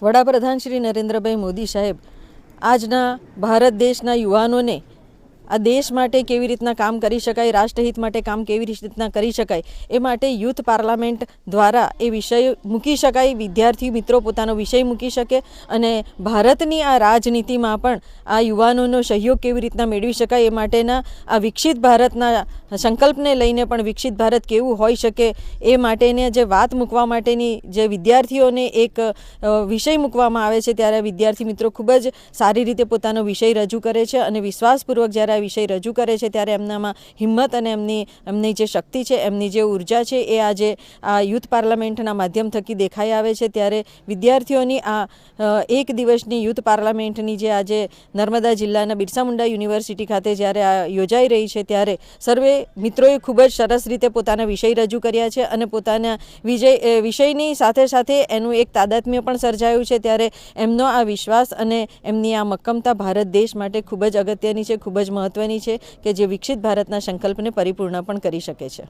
વડાપ્રધાન શ્રી નરેન્દ્રભાઈ મોદી સાહેબ આજના ભારત દેશના યુવાનોને આ દેશ માટે કેવી રીતના કામ કરી શકાય, રાષ્ટ્રહિત માટે કામ કેવી રીતના કરી શકાય એ માટે યુથ પાર્લામેન્ટ દ્વારા એ વિષય મૂકી શકાય, વિદ્યાર્થી મિત્રો પોતાનો વિષય મૂકી શકે અને ભારતની આ રાજનીતિમાં પણ આ યુવાનોનો સહયોગ કેવી રીતના મેળવી શકાય એ માટેના આ વિકસિત ભારતના સંકલ્પને લઈને પણ વિકસિત ભારત કેવું હોઈ શકે એ માટેને જે વાત મૂકવા માટેની જે વિદ્યાર્થીઓને એક વિષય મૂકવામાં આવે છે ત્યારે વિદ્યાર્થી મિત્રો ખૂબ જ સારી રીતે પોતાનો વિષય રજૂ કરે છે અને વિશ્વાસપૂર્વક જ્યારે આ વિષય રજૂ કરે છે ત્યારે એમનામાં હિંમત અને એમની જે શક્તિ છે, એમની જે ઉર્જા છે એ આજે આ યુથ પાર્લામેન્ટના માધ્યમ થકી દેખાઈ આવે છે। ત્યારે વિદ્યાર્થીઓની આ એક દિવસની યુથ પાર્લામેન્ટની જે આજે નર્મદા જિલ્લાના બિરસા મુંડા યુનિવર્સિટી ખાતે જ્યારે આ યોજાઈ રહી છે ત્યારે સર્વે મિત્રોએ ખૂબ જ સરસ રીતે પોતાના વિષય રજૂ કર્યા છે અને પોતાના વિષયની સાથે સાથે એનું એક તાદાત્મ્ય પણ સર્જાયું છે। ત્યારે એમનો આ વિશ્વાસ અને એમની આ મક્કમતા ભારત દેશ માટે ખૂબ જ અગત્યની છે, ખૂબ જ મહત્વની છે કે જે વિકસિત ભારતના સંકલ્પને પરિપૂર્ણ પણ કરી શકે છે।